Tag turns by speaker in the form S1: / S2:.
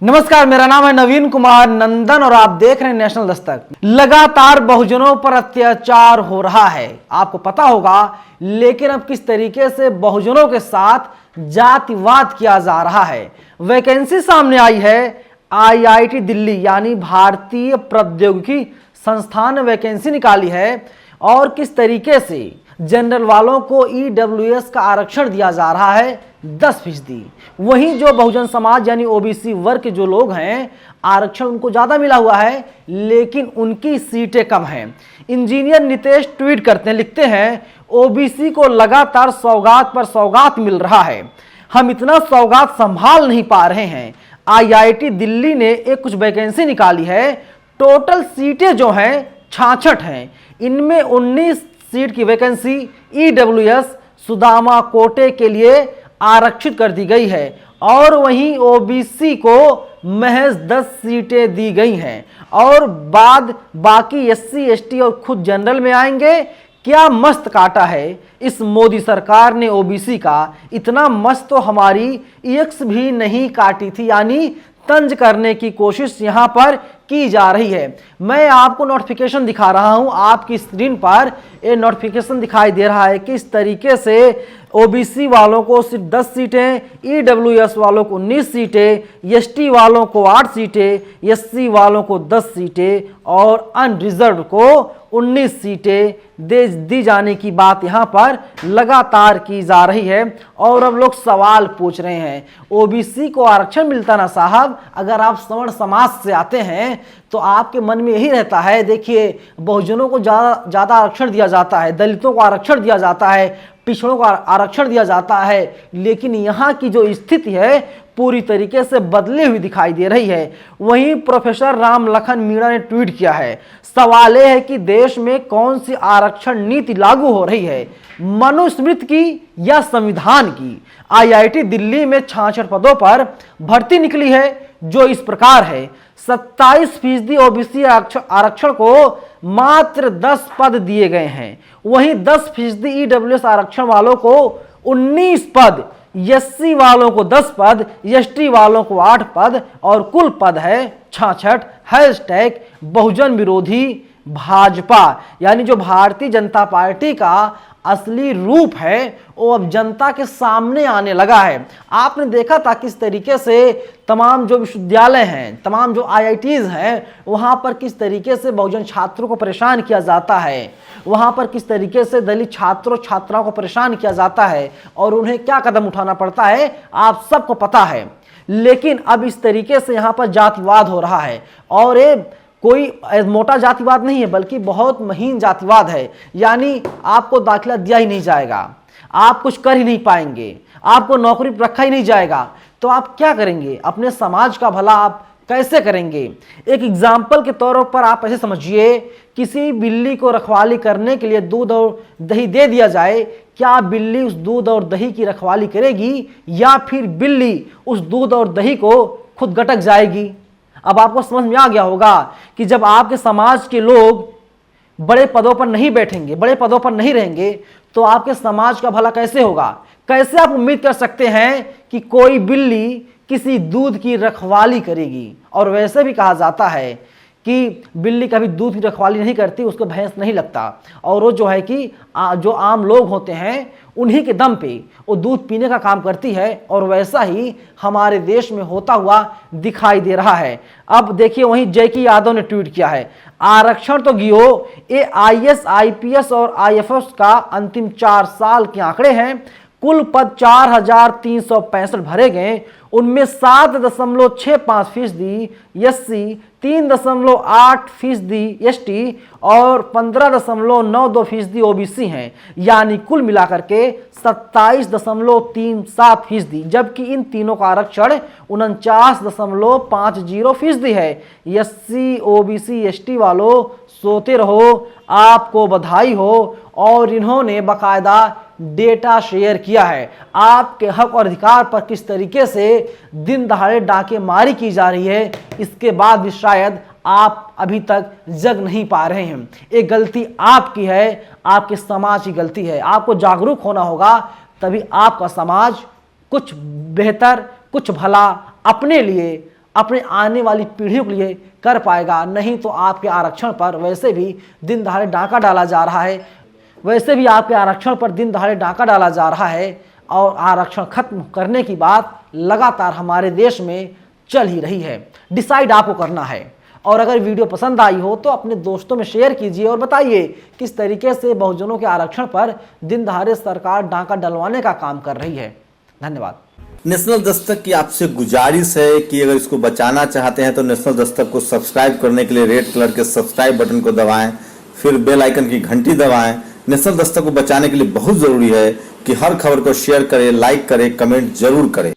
S1: नमस्कार, मेरा नाम है नवीन कुमार नंदन और आप देख रहे हैं नेशनल दस्तक। लगातार बहुजनों पर अत्याचार हो रहा है, आपको पता होगा, लेकिन अब किस तरीके से बहुजनों के साथ जातिवाद किया जा रहा है। वैकेंसी सामने आई है, आईआईटी दिल्ली यानी भारतीय प्रौद्योगिकी संस्थान ने वैकेंसी निकाली है और किस तरीके से जनरल वालों को ईडब्ल्यूएस का आरक्षण दिया जा रहा है 10%। वहीं जो बहुजन समाज यानी ओबीसी वर्ग के जो लोग हैं, आरक्षण उनको ज्यादा मिला हुआ है लेकिन उनकी सीटें कम हैं। इंजीनियर नितेश ट्वीट करते हैं, लिखते हैं, ओबीसी को लगातार सौगात पर सौगात मिल रहा है, हम इतना सौगात संभाल नहीं पा रहे हैं। आईआईटी दिल्ली ने एक कुछ वैकेंसी निकाली है, टोटल सीटें जो हैं 66 हैं, इनमें 19 सीट की वैकेंसी ईडब्ल्यूएस सुदामा कोटे के लिए आरक्षित कर दी गई है और वहीं ओबीसी को महज 10 सीटें दी गई हैं और बाद बाकी एससी एसटी और खुद जनरल में आएंगे। क्या मस्त काटा है इस मोदी सरकार ने ओबीसी का, इतना मस्त तो हमारी एक्स भी नहीं काटी थी, यानी तंज करने की कोशिश यहां पर की जा रही है। मैं आपको नोटिफिकेशन दिखा रहा हूं, आपकी स्क्रीन पर ये नोटिफिकेशन दिखाई दे रहा है कि इस तरीके से ओबीसी वालों को सिर्फ 10 सीटें, ईडब्ल्यूएस वालों को 19 सीटें, एसटी वालों को 8 सीटें, एससी वालों को 10 सीटें और अनरिजर्व को 19 सीटें दी जाने की बात यहां पर लगातार की जा रही है। और अब लोग सवाल पूछ रहे हैं, ओबीसी को आरक्षण मिलता ना साहब, अगर आप सवर्ण समाज से आते हैं तो आपके मन में यही रहता है, देखिए बहुजनों को ज्यादा आरक्षण दिया जाता है, दलितों को आरक्षण दिया जाता है, पिछड़ों को आरक्षण दिया जाता है, लेकिन यहाँ की जो स्थिति है पूरी तरीके से बदली हुई दिखाई दे रही है। वहीं प्रोफेसर राम लखन मीणा ने ट्वीट किया है, सवाल यह है कि देश में कौन सी आरक्षण नीति लागू हो रही है, मनुस्मृति की या संविधान की। आईआईटी दिल्ली में 66 पदों पर भर्ती निकली है जो इस प्रकार है, 27% ओबीसी आरक्षण को मात्र 10 पद दिए गए हैं, वहीं 10% ईडब्ल्यूएस आरक्षण वालों को 19 पद, एससी वालों को 10 पद, एसटी वालों को 8 पद और कुल पद है 66। हैशटैग बहुजन विरोधी भाजपा, यानी जो भारतीय जनता पार्टी का असली रूप है वो अब जनता के सामने आने लगा है। आपने देखा था किस तरीके से तमाम जो विश्वविद्यालय हैं, तमाम जो आईआईटीज हैं, वहां पर किस तरीके से बहुजन छात्रों को परेशान किया जाता है, वहां पर किस तरीके से दलित छात्रों छात्राओं को परेशान किया जाता है और उन्हें क्या कदम उठाना पड़ता है आप सबको पता है। लेकिन अब इस तरीके से यहाँ पर जातिवाद हो रहा है और ये कोई मोटा जातिवाद नहीं है बल्कि बहुत महीन जातिवाद है, यानी आपको दाखिला दिया ही नहीं जाएगा, आप कुछ कर ही नहीं पाएंगे, आपको नौकरी पर रखा ही नहीं जाएगा, तो आप क्या करेंगे, अपने समाज का भला आप कैसे करेंगे। एक एग्जाम्पल के तौर पर आप ऐसे समझिए, किसी बिल्ली को रखवाली करने के लिए दूध और दही दे दिया जाए, क्या बिल्ली उस दूध और दही की रखवाली करेगी या फिर बिल्ली उस दूध और दही को खुद गटक जाएगी। अब आपको समझ में आ गया होगा कि जब आपके समाज के लोग बड़े पदों पर नहीं बैठेंगे, बड़े पदों पर नहीं रहेंगे, तो आपके समाज का भला कैसे होगा। कैसे आप उम्मीद कर सकते हैं कि कोई बिल्ली किसी दूध की रखवाली करेगी। और वैसे भी कहा जाता है कि बिल्ली कभी दूध की रखवाली नहीं करती, उसको भैंस नहीं लगता, और वो जो है कि जो आम लोग होते हैं उन्हीं के दम पे वो दूध पीने का काम करती है। और वैसा ही हमारे देश में होता हुआ दिखाई दे रहा है। अब देखिए, वहीं जयकी यादव ने ट्वीट किया है, आरक्षण तो गियो, ये आईएएस आईपीएस और आईएफएस का अंतिम 4 साल के आंकड़े हैं। कुल पद 4365 भरे गए, उनमें 7.65% एससी, 3.8% एसटी और 15.92% ओबीसी हैं, यानी कुल मिलाकर के 27.37%, जबकि इन तीनों का आरक्षण 49.50% है। एससी ओबीसी एसटी वालों सोते रहो, आपको बधाई हो। और इन्होंने बाकायदा डेटा शेयर किया है, आपके हक और अधिकार पर किस तरीके से दिन दहाड़े डाके मारी की जा रही है, इसके बाद भी शायद आप अभी तक जग नहीं पा रहे हैं। एक गलती आपकी है, आपके समाज की गलती है। आपको जागरूक होना होगा, तभी आपका समाज कुछ बेहतर, कुछ भला अपने लिए अपने आने वाली पीढ़ियों के लिए कर पाएगा। नहीं तो आपके आरक्षण पर वैसे भी दिन दहाड़े डाका डाला जा रहा है, और आरक्षण खत्म करने की बात लगातार हमारे देश में चल ही रही है। डिसाइड आपको करना है। और अगर वीडियो पसंद आई हो तो अपने दोस्तों में शेयर कीजिए और बताइए किस तरीके से बहुजनों के आरक्षण पर दिन दहाड़े सरकार डाका डलवाने का काम कर रही है। धन्यवाद।
S2: नेशनल दस्तक की आपसे गुजारिश है कि अगर इसको बचाना चाहते हैं तो नेशनल दस्तक को सब्सक्राइब करने के लिए रेड कलर के सब्सक्राइब बटन को दबाएं, फिर बेल आइकन की घंटी दबाएं। नेशनल दस्तक को बचाने के लिए बहुत जरूरी है कि हर खबर को शेयर करें, लाइक करें, कमेंट जरूर करें।